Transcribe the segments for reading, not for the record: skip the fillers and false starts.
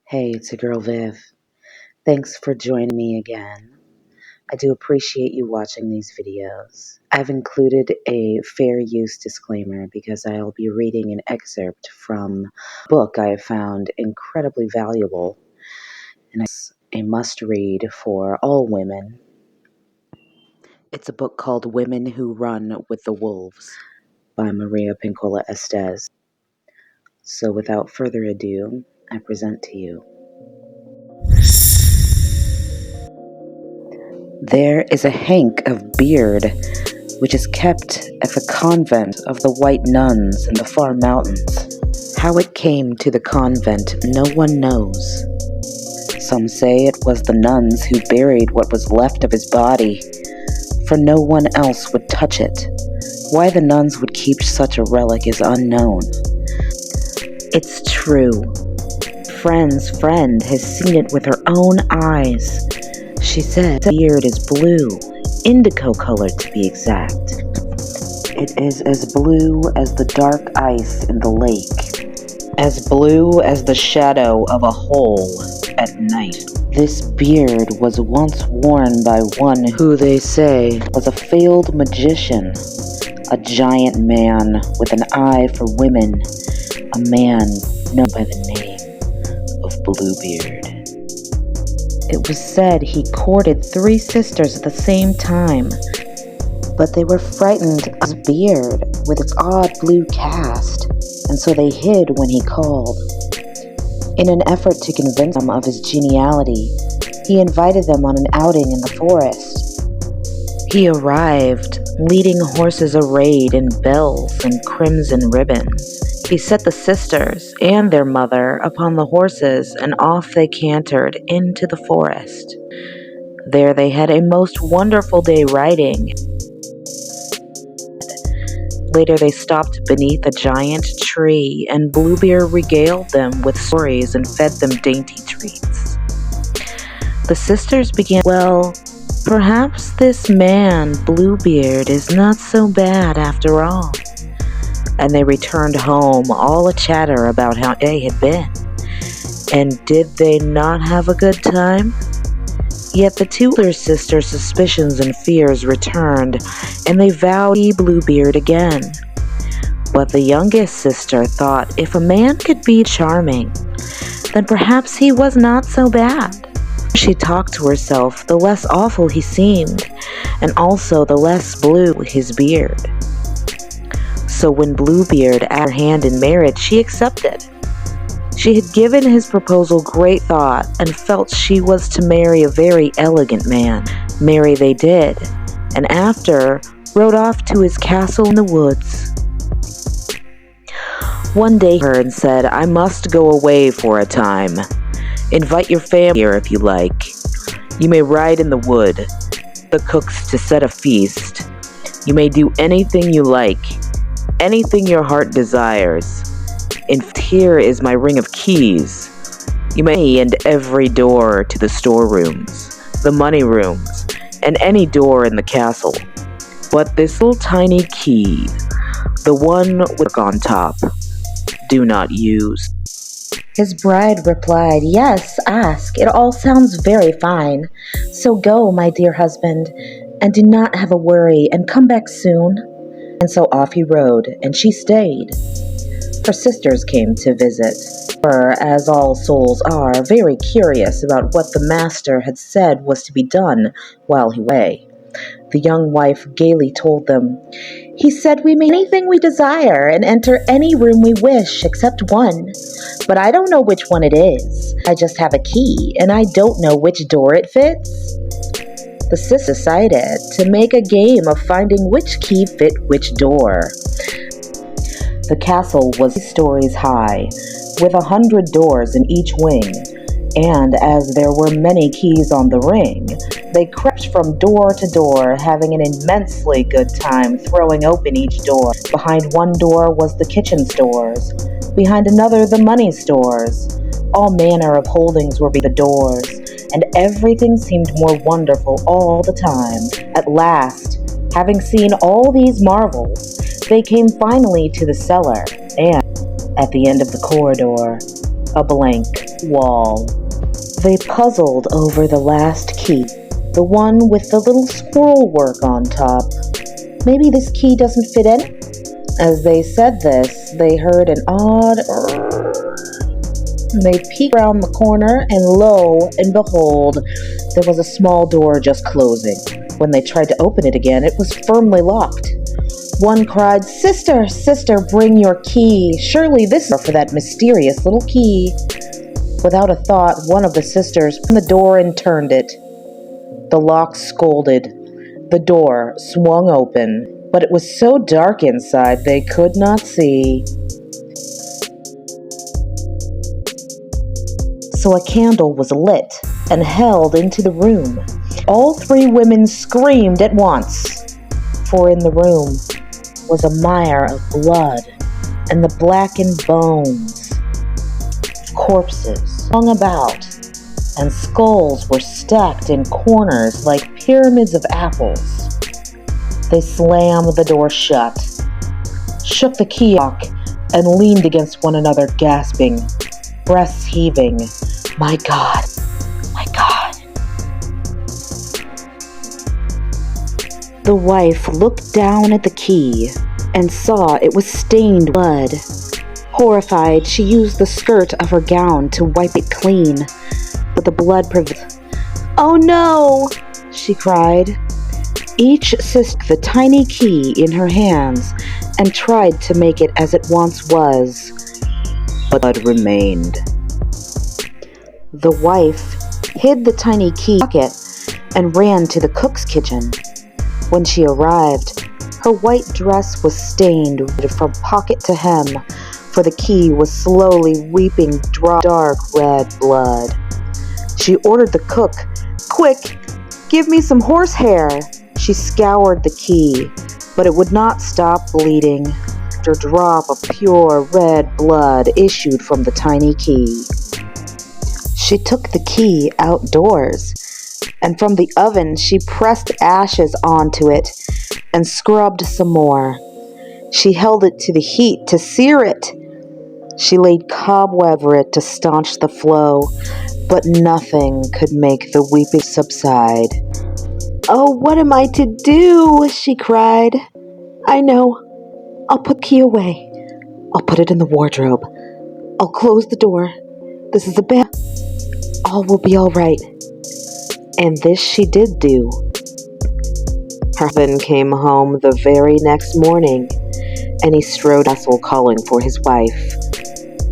Hey, it's your girl Viv. Thanks for joining me again. I do appreciate you watching these videos. I've included a fair use disclaimer because I'll be reading an excerpt from a book I have found incredibly valuable, and it's a must-read for all women. It's a book called Women Who Run with the Wolves by Maria Pinkola Estes. So without further ado, I present to you. There is a hank of beard which is kept at the convent of the white nuns in the far mountains. How it came to the convent no one knows. Some say it was the nuns who buried what was left of his body, for no one else would touch it. Why the nuns would keep such a relic is unknown. It's true. Friend's friend has seen it with her own eyes. She said the beard is blue, indigo color to be exact. It is as blue as the dark ice in the lake, as blue as the shadow of a hole at night. This beard was once worn by one who they say was a failed magician, a giant man with an eye for women, a man known by the name of Bluebeard. It was said he courted 3 sisters at the same time, but they were frightened of his beard with its odd blue cast, and so they hid when he called. In an effort to convince them of his geniality, he invited them on an outing in the forest. He arrived, leading horses arrayed in bells and crimson ribbons. He set the sisters and their mother upon the horses, and off they cantered into the forest. There they had a most wonderful day riding. Later they stopped beneath a giant tree, and Bluebeard regaled them with stories and fed them dainty treats. The sisters began, well, perhaps this man, Bluebeard, is not so bad after all. And they returned home, all a-chatter about how they had been. And did they not have a good time? Yet the 2 older sisters' suspicions and fears returned, and they vowed to see Bluebeard again. But the youngest sister thought if a man could be charming, then perhaps he was not so bad. She talked to herself, the less awful he seemed, and also the less blue his beard. So when Bluebeard asked her hand in marriage, she accepted. She had given his proposal great thought and felt she was to marry a very elegant man. Marry they did, and after rode off to his castle in the woods. One day he heard and said, "I must go away for a time. Invite your family here if you like. You may ride in the wood, the cooks to set a feast. You may do anything you like. Anything your heart desires. And here is my ring of keys. You may and every door to the storerooms, the money rooms, and any door in the castle. But this little tiny key, the one with on top, do not use." His bride replied, "Yes, ask. It all sounds very fine. So go, my dear husband, and do not have a worry, and come back soon." And so off he rode, and she stayed. Her sisters came to visit, were, as all souls are, very curious about what the master had said was to be done while he was away. The young wife gaily told them, "He said we may do anything we desire and enter any room we wish except one. But I don't know which one it is. I just have a key, and I don't know which door it fits." The sisters decided to make a game of finding which key fit which door. The castle was 3 stories high, with 100 doors in each wing, and as there were many keys on the ring, they crept from door to door, having an immensely good time throwing open each door. Behind one door was the kitchen stores, behind another the money stores. All manner of holdings were behind the doors, and everything seemed more wonderful all the time. At last, having seen all these marvels, they came finally to the cellar, and at the end of the corridor, a blank wall. They puzzled over the last key, the one with the little squirrel work on top. Maybe this key doesn't fit in? As they said this, they heard an odd They peeked around the corner, and lo and behold, there was a small door just closing. When they tried to open it again, it was firmly locked. One cried, "Sister, sister, bring your key. Surely this is for that mysterious little key." Without a thought, one of the sisters opened the door and turned it. The lock scolded. The door swung open, but it was so dark inside they could not see. So a candle was lit and held into the room. All three women screamed at once, for in the room was a mire of blood and the blackened bones. Corpses hung about, and skulls were stacked in corners like pyramids of apples. They slammed the door shut, shook the key lock, and leaned against one another, gasping, breaths heaving. "My God, my God." The wife looked down at the key and saw it was stained blood. Horrified, she used the skirt of her gown to wipe it clean, but the blood prevailed. "Oh no!" she cried. Each sister took the tiny key in her hands and tried to make it as it once was, but blood remained. The wife hid the tiny key in her pocket and ran to the cook's kitchen. When she arrived, her white dress was stained from pocket to hem, for the key was slowly weeping dark red blood. She ordered the cook, "Quick, give me some horsehair." She scoured the key, but it would not stop bleeding. A drop of pure red blood issued from the tiny key. She took the key outdoors, and from the oven she pressed ashes onto it and scrubbed some more. She held it to the heat to sear it. She laid cobweb over it to staunch the flow, but nothing could make the weeping subside. "Oh, what am I to do?" she cried. "I know. I'll put the key away. I'll put it in the wardrobe. I'll close the door. This is a bad. All will be all right." And this she did do. Her husband came home the very next morning, and he strode the castle calling for his wife.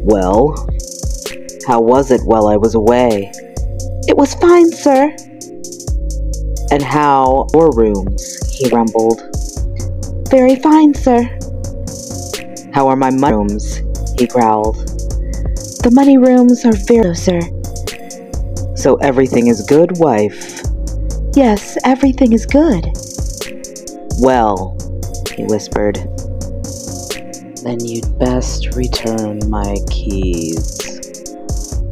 "Well, how was it while I was away?" "It was fine, sir." "And how your rooms?" he rumbled. "Very fine, sir." "How are my money rooms?" he growled. "The money rooms are very low, sir." "So everything is good, wife?" "Yes, everything is good." "Well," he whispered, "then you'd best return my keys."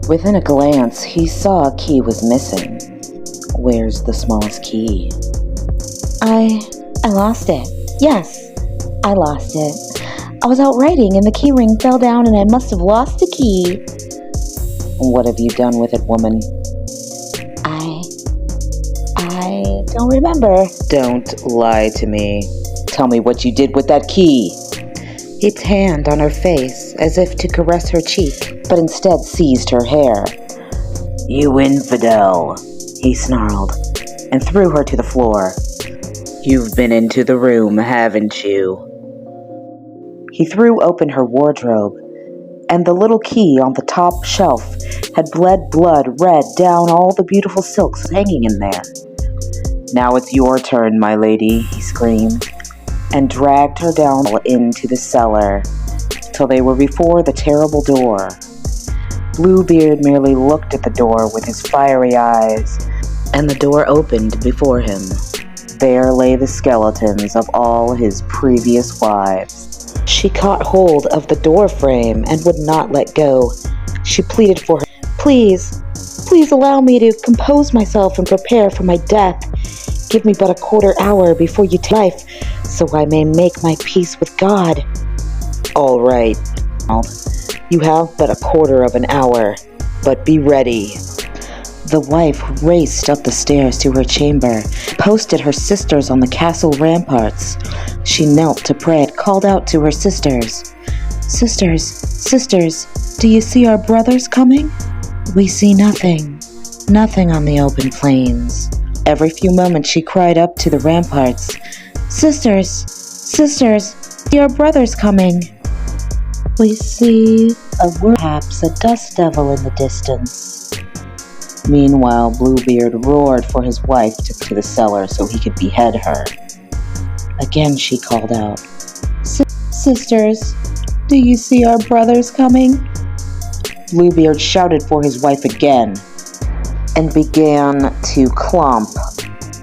Within a glance, he saw a key was missing. "Where's the smallest key?" I lost it. Yes, I lost it. I was out writing and the key ring fell down and I must have lost the key." "What have you done with it, woman?" I don't remember." "Don't lie to me. Tell me what you did with that key." Its hand on her face, as if to caress her cheek, but instead seized her hair. "You infidel," he snarled, and threw her to the floor. "You've been into the room, haven't you?" He threw open her wardrobe, and the little key on the top shelf had bled blood red down all the beautiful silks hanging in there. "Now it's your turn, my lady," he screamed, and dragged her down into the cellar, till they were before the terrible door. Bluebeard merely looked at the door with his fiery eyes, and the door opened before him. There lay the skeletons of all his previous wives. She caught hold of the door frame and would not let go. She pleaded for her, "Please, please allow me to compose myself and prepare for my death. Give me but a quarter hour before you take life, so I may make my peace with God." "All right, you have but a quarter of an hour. But be ready. The wife raced up the stairs to her chamber, posted her sisters on the castle ramparts. She knelt to pray and called out to her sisters. Sisters, sisters, do you see our brothers coming? We see nothing, nothing on the open plains. Every few moments she cried up to the ramparts. Sisters, sisters, see our brothers coming. We see perhaps a dust devil in the distance. Meanwhile, Bluebeard roared for his wife to go to the cellar so he could behead her. Again she called out, Sisters, do you see our brothers coming? Bluebeard shouted for his wife again and began to clomp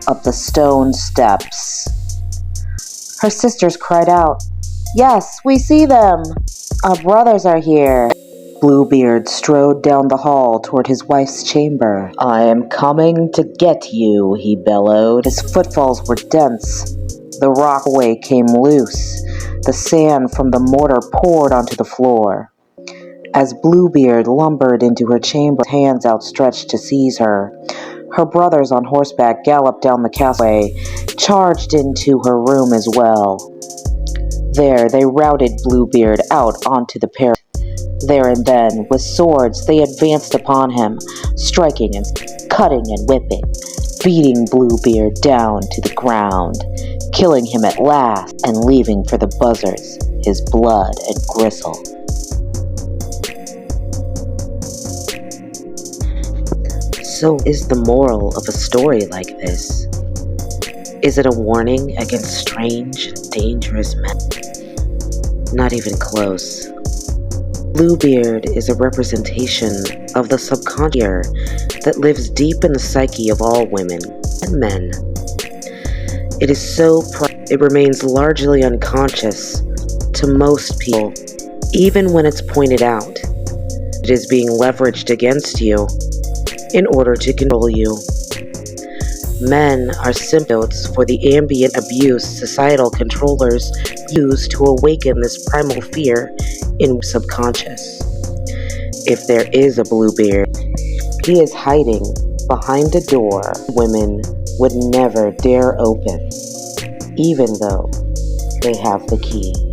up the stone steps. Her sisters cried out, Yes, we see them! Our brothers are here! Bluebeard strode down the hall toward his wife's chamber. I am coming to get you, he bellowed. His footfalls were dense. The rockaway came loose. The sand from the mortar poured onto the floor. As Bluebeard lumbered into her chamber, hands outstretched to seize her, her brothers on horseback galloped down the castleway, charged into her room as well. There they routed Bluebeard out onto the parapet. There and then, with swords, they advanced upon him, striking and cutting and whipping, beating Bluebeard down to the ground, killing him at last, and leaving for the buzzards his blood and gristle. So is the moral of a story like this? Is it a warning against strange, dangerous men? Not even close. Bluebeard is a representation of the subconscious that lives deep in the psyche of all women and men. It is it remains largely unconscious to most people, even when it's pointed out. It is being leveraged against you in order to control you. Men are symptoms for the ambient abuse societal controllers use to awaken this primal fear in subconscious. If there is a Bluebeard, he is hiding behind a door women would never dare open, even though they have the key.